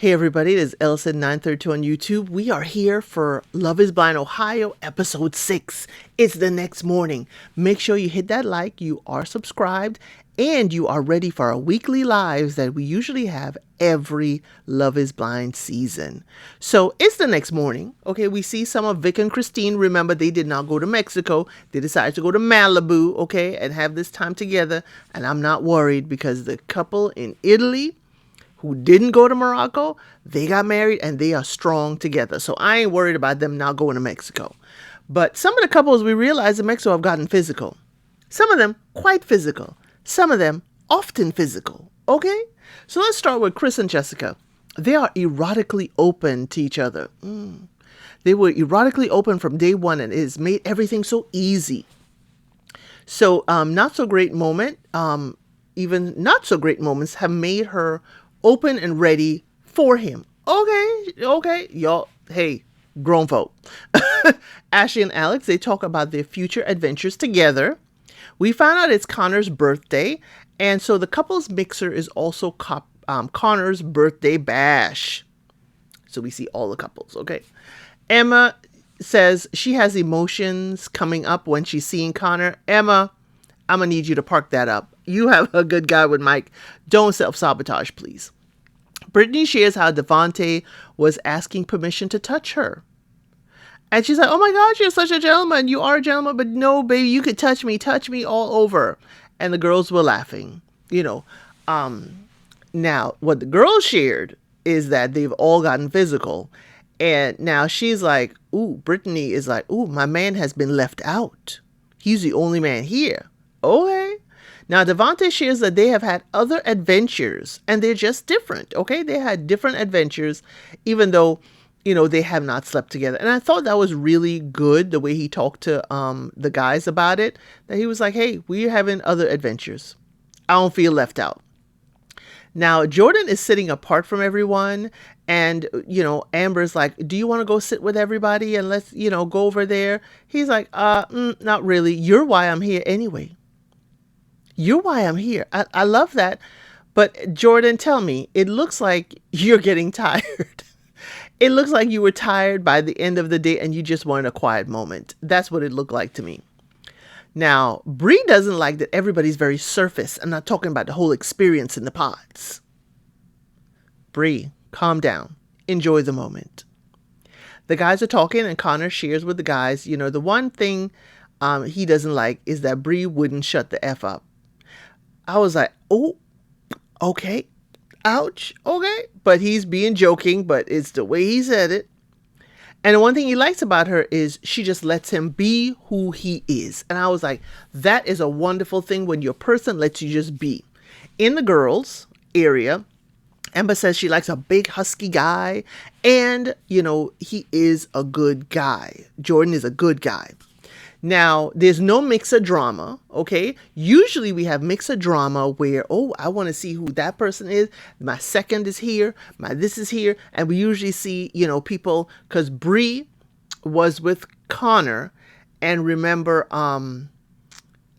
Hey everybody, it is Ellison932 on YouTube. We are here for Love is Blind Ohio episode 6. It's the next morning. Make sure you hit that like, you are subscribed, and you are ready for our weekly lives that we usually have every Love is Blind season. So it's the next morning. Okay, we see some of Vic and Christine. Remember, they did not go to Mexico. They decided to go to Malibu, okay, and have this time together. And I'm not worried because the couple in Italy who didn't go to Morocco, they got married and they are strong together. So I ain't worried about them not going to Mexico. But some of the couples we realize in Mexico have gotten physical. Some of them quite physical. Some of them often physical. Okay? So let's start with Chris and Jessica. They are erotically open to each other. They were erotically open from day one, and it has made everything so easy. So not so great moment, even not so great moments have made her open and ready for him. Okay, y'all, hey, grown folk. Ashley and Alex, they talk about their future adventures together. We found out it's Connor's birthday, and so the couple's mixer is also Connor's birthday bash. So we see all the couples, okay? Emma says she has emotions coming up when she's seeing Connor. Emma, I'm going to need you to park that up. You have a good guy with Mike. Don't self-sabotage, please. Britney shares how Devonte was asking permission to touch her. And she's like, oh my gosh, you're such a gentleman. You are a gentleman, but no, baby, you could touch me all over. And the girls were laughing, Now, what the girls shared is that they've all gotten physical. And now she's like, ooh, Britney is like, ooh, my man has been left out. He's the only man here. Okay. Now, Devonte shares that they have had other adventures and they're just different. Okay. They had different adventures, even though, they have not slept together. And I thought that was really good, the way he talked to the guys about it, that he was like, hey, we're having other adventures. I don't feel left out. Now, Jordan is sitting apart from everyone. And, Amber's like, do you want to go sit with everybody and let's, go over there? He's like, not really. You're why I'm here anyway. You're why I'm here. I love that. But Jordan, tell me, it looks like you're getting tired. It looks like you were tired by the end of the day and you just wanted a quiet moment. That's what it looked like to me. Now, Bree doesn't like that everybody's very surface. I'm not talking about the whole experience in the pods. Bree, calm down. Enjoy the moment. The guys are talking and Connor shares with the guys, the one thing he doesn't like is that Bree wouldn't shut the F up. I was like, oh, okay, ouch, okay. But he's being joking, but it's the way he said it. And the one thing he likes about her is she just lets him be who he is. And I was like, that is a wonderful thing when your person lets you just be. In the girls' area, Emma says she likes a big husky guy. And, he is a good guy. Jordan is a good guy. Now, there's no mixer drama, okay? Usually we have mixer drama where, oh, I want to see who that person is. My second is here. My this is here. And we usually see, people, because Bree was with Connor. And remember,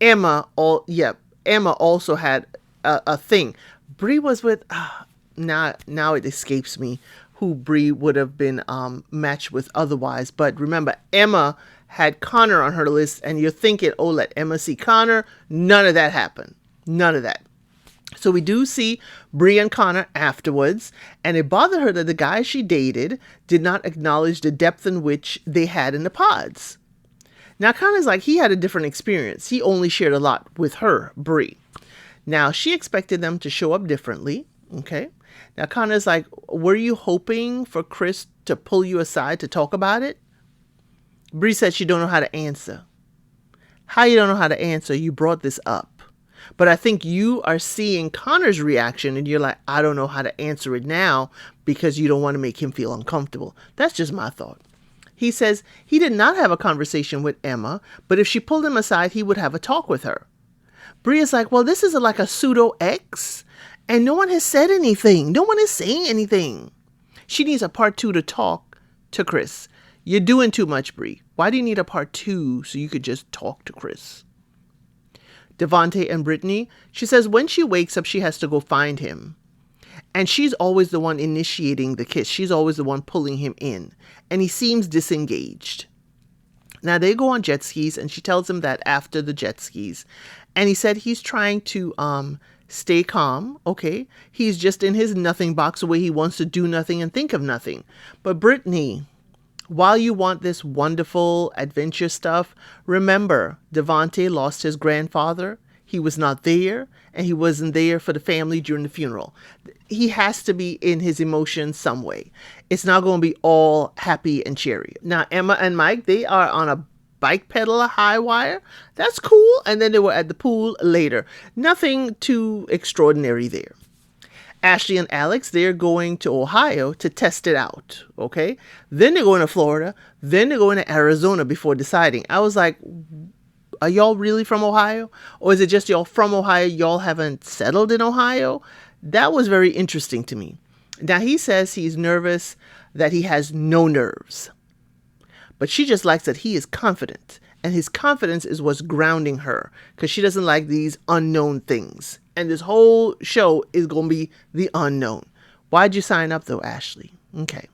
Emma also had a thing. Bree was with, now it escapes me who Bree would have been matched with otherwise. But remember, Emma had Connor on her list, and you're thinking, oh, let Emma see Connor. None of that happened. None of that. So we do see Bree and Connor afterwards, and it bothered her that the guy she dated did not acknowledge the depth in which they had in the pods. Now, Connor's like, he had a different experience. He only shared a lot with her, Bree. Now, she expected them to show up differently, okay? Now, Connor's like, were you hoping for Chris to pull you aside to talk about it? Bree said she don't know how to answer. How you don't know how to answer? You brought this up. But I think you are seeing Connor's reaction and you're like, I don't know how to answer it now because you don't want to make him feel uncomfortable. That's just my thought. He says he did not have a conversation with Emma, but if she pulled him aside, he would have a talk with her. Bree is like, well, this is like a pseudo ex and no one has said anything. No one is saying anything. She needs a part 2 to talk to Chris. You're doing too much, Bree. Why do you need a part 2 so you could just talk to Chris? Devonte and Britney, she says when she wakes up, she has to go find him. And she's always the one initiating the kiss. She's always the one pulling him in. And he seems disengaged. Now they go on jet skis, and she tells him that after the jet skis. And he said he's trying to stay calm, okay? He's just in his nothing box where he wants to do nothing and think of nothing. But Britney, while you want this wonderful adventure stuff, remember, Devonte lost his grandfather. He was not there, and he wasn't there for the family during the funeral. He has to be in his emotions some way. It's not going to be all happy and cheery. Now, Emma and Mike, they are on a bike pedal, a high wire. That's cool. And then they were at the pool later. Nothing too extraordinary there. Ashley and Alex, they're going to Ohio to test it out, okay? Then they're going to Florida. Then they're going to Arizona before deciding. I was like, are y'all really from Ohio? Or is it just y'all from Ohio, y'all haven't settled in Ohio? That was very interesting to me. Now, he says he's nervous, that he has no nerves. But she just likes that he is confident. And his confidence is what's grounding her, because she doesn't like these unknown things. And this whole show is going to be the unknown. Why'd you sign up, though, Ashley? Okay.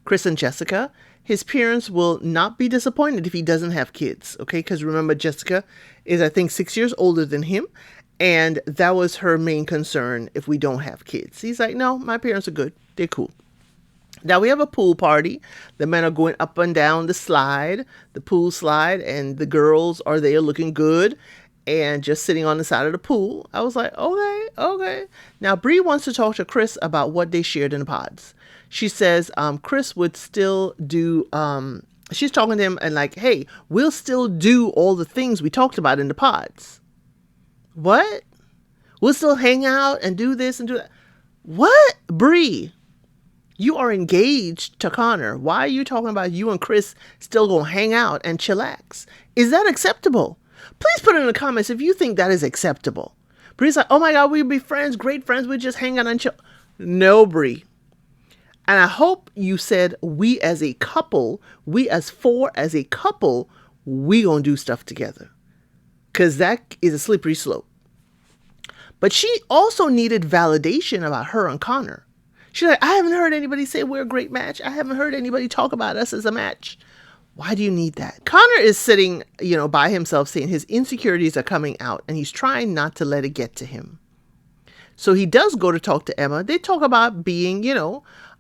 Chris and Jessica, his parents will not be disappointed if he doesn't have kids, okay? Because remember, Jessica is, I think, 6 years older than him. And that was her main concern if we don't have kids. He's like, no, my parents are good. They're cool. Now we have a pool party. The men are going up and down the slide, the pool slide, and the girls are there looking good and just sitting on the side of the pool. I was like, okay. Now Bree wants to talk to Chris about what they shared in the pods. She says Chris would still do, she's talking to him and like, hey, we'll still do all the things we talked about in the pods. What? We'll still hang out and do this and do that. What? Bree, you are engaged to Connor. Why are you talking about you and Chris still gonna hang out and chillax? Is that acceptable? Please put it in the comments if you think that is acceptable. Bree's like, oh my God, we'd be friends, great friends. We just hang out and chill. No, Bree. And I hope you said we as a couple, we as four as a couple, we gonna do stuff together. Because that is a slippery slope. But she also needed validation about her and Connor. She's like, I haven't heard anybody say we're a great match. I haven't heard anybody talk about us as a match. Why do you need that? Connor is sitting, by himself saying his insecurities are coming out and he's trying not to let it get to him. So he does go to talk to Emma. They talk about being,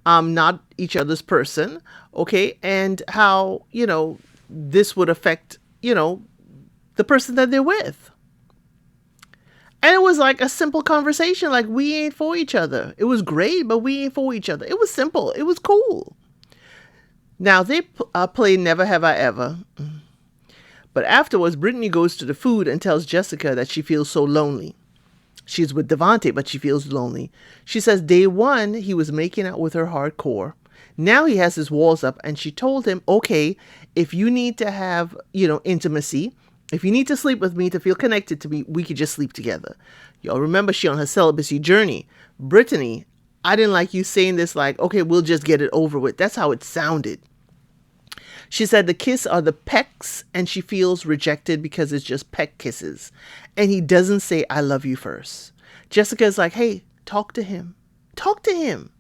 not each other's person. Okay. And how, this would affect, the person that they're with. And it was like a simple conversation, like we ain't for each other. It was great, but we ain't for each other. It was simple. It was cool. Now they play Never Have I Ever. But afterwards, Britney goes to the food and tells Jessica that she feels so lonely. She's with Devonte, but she feels lonely. She says day one, he was making out with her hardcore. Now he has his walls up and she told him, okay, if you need to have, intimacy, if you need to sleep with me to feel connected to me, we could just sleep together. Y'all remember she on her celibacy journey. Britney, I didn't like you saying this like, okay, we'll just get it over with. That's how it sounded. She said the kiss are the pecks and she feels rejected because it's just peck kisses. And he doesn't say, I love you first. Jessica's like, hey, talk to him. Talk to him.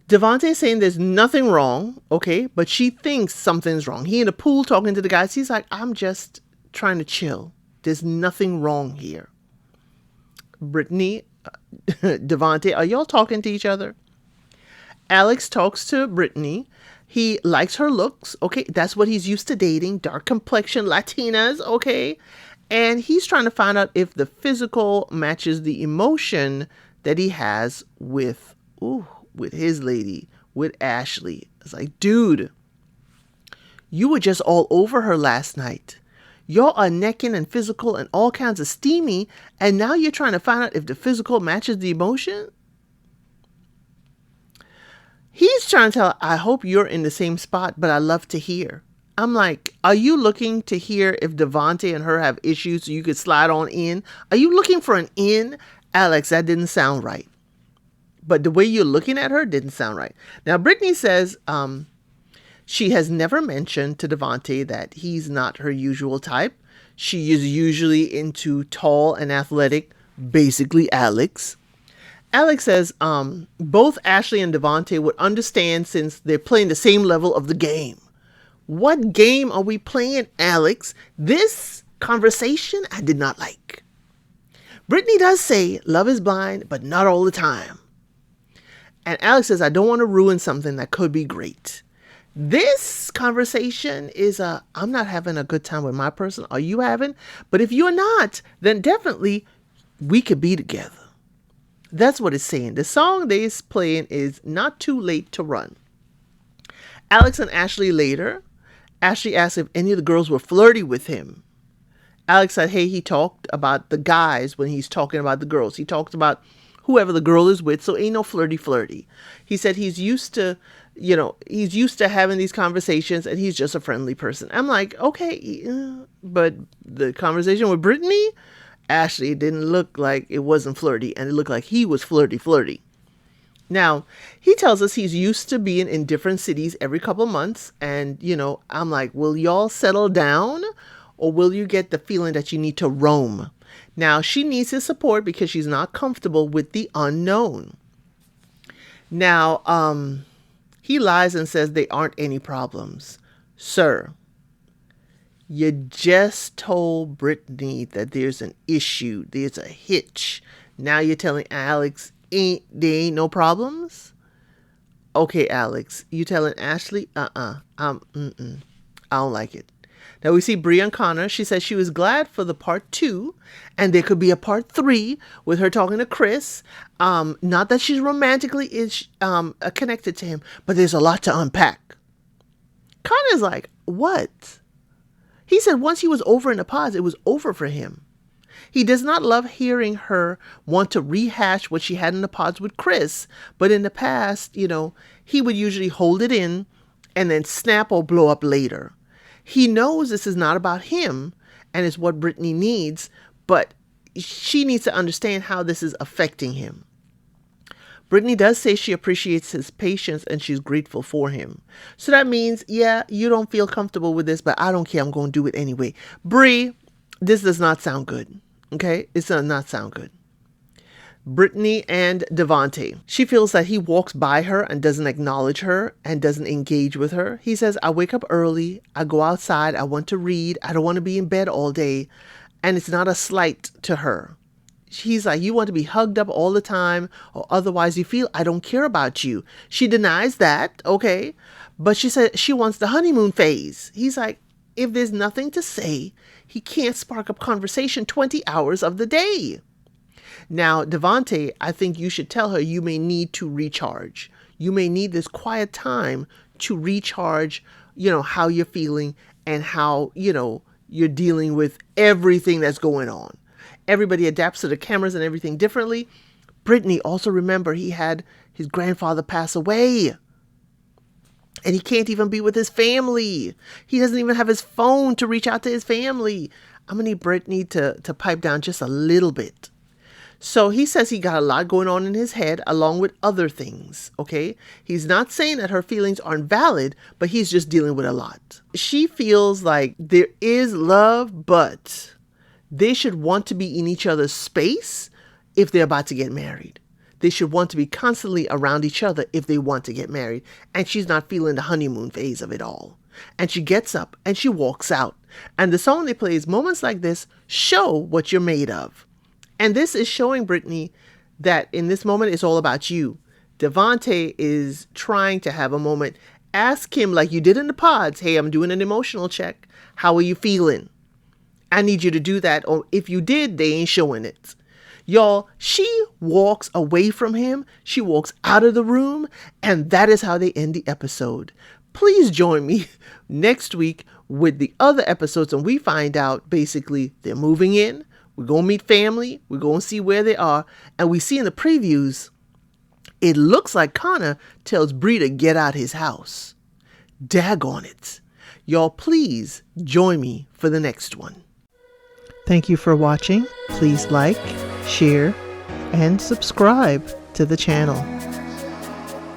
Devonte is saying there's nothing wrong, okay, but she thinks something's wrong. He in the pool talking to the guys. He's like, I'm just trying to chill. There's nothing wrong here. Britney, Devonte, are y'all talking to each other? Alex talks to Britney. He likes her looks, okay, that's what he's used to dating, dark complexion Latinas, okay, and he's trying to find out if the physical matches the emotion that he has with his lady, with Ashley. It's like, dude, you were just all over her last night. Y'all are necking and physical and all kinds of steamy. And now you're trying to find out if the physical matches the emotion. He's trying to tell her, I hope you're in the same spot, but I love to hear. I'm like, are you looking to hear if Devonte and her have issues so you could slide on in? Are you looking for an in? Alex, that didn't sound right. But the way you're looking at her didn't sound right. Now, Britney says she has never mentioned to Devonte that he's not her usual type. She is usually into tall and athletic, basically Alex. Alex says both Ashley and Devonte would understand since they're playing the same level of the game. What game are we playing, Alex? This conversation I did not like. Britney does say love is blind, but not all the time. And Alex says, I don't want to ruin something that could be great. This conversation is I'm not having a good time with my person. Are you having? But if you're not, then definitely we could be together. That's what it's saying. The song they're playing is Not Too Late to Run. Alex and Ashley later. Ashley asked if any of the girls were flirty with him. Alex said, hey, he talked about the guys when he's talking about the girls. He talks about whoever the girl is with, so ain't no flirty. He said he's used to having these conversations and he's just a friendly person. I'm like, okay, but the conversation with Britney, Ashley, didn't look like it wasn't flirty, and it looked like he was flirty. Now, he tells us he's used to being in different cities every couple of months, and, I'm like, will y'all settle down, or will you get the feeling that you need to roam? Now, she needs his support because she's not comfortable with the unknown. Now, he lies and says there aren't any problems. Sir, you just told Britney that there's an issue. There's a hitch. Now you're telling Alex there ain't no problems? Okay, Alex, you telling Ashley? I don't like it. Now we see Bree and Connor. She says she was glad for the part 2 and there could be a part 3 with her talking to Chris. Not that she's romantically connected to him, but there's a lot to unpack. Connor's like, what? He said once he was over in the pods, it was over for him. He does not love hearing her want to rehash what she had in the pods with Chris, but in the past, he would usually hold it in and then snap or blow up later. He knows this is not about him and it's what Britney needs, but she needs to understand how this is affecting him. Britney does say she appreciates his patience and she's grateful for him. So that means, yeah, you don't feel comfortable with this, but I don't care. I'm going to do it anyway. Bree, this does not sound good. Okay? It does not sound good. Britney and Devonte. She feels that he walks by her and doesn't acknowledge her and doesn't engage with her. He says, I wake up early. I go outside. I want to read. I don't want to be in bed all day. And it's not a slight to her. He's like, you want to be hugged up all the time, or otherwise you feel I don't care about you. She denies that, okay? But she said she wants the honeymoon phase. He's like, if there's nothing to say, he can't spark up conversation 20 hours of the day. Now, Devonte, I think you should tell her you may need to recharge. You may need this quiet time to recharge, how you're feeling and how, you're dealing with everything that's going on. Everybody adapts to the cameras and everything differently. Britney, also remember he had his grandfather pass away. And he can't even be with his family. He doesn't even have his phone to reach out to his family. I'm going to need Britney to pipe down just a little bit. So he says he got a lot going on in his head along with other things, okay? He's not saying that her feelings aren't valid, but he's just dealing with a lot. She feels like there is love, but they should want to be in each other's space if they're about to get married. They should want to be constantly around each other if they want to get married. And she's not feeling the honeymoon phase of it all. And she gets up and she walks out. And the song they play is Moments Like This Show What You're Made Of. And this is showing Britney that in this moment, it's all about you. Devonte is trying to have a moment. Ask him like you did in the pods. Hey, I'm doing an emotional check. How are you feeling? I need you to do that. Or if you did, they ain't showing it. Y'all, she walks away from him. She walks out of the room. And that is how they end the episode. Please join me next week with the other episodes. And we find out basically they're moving in. We're going to meet family. We're going to see where they are. And we see in the previews, it looks like Connor tells Bree to get out his house. Daggone it. Y'all, please join me for the next one. Thank you for watching. Please like, share, and subscribe to the channel.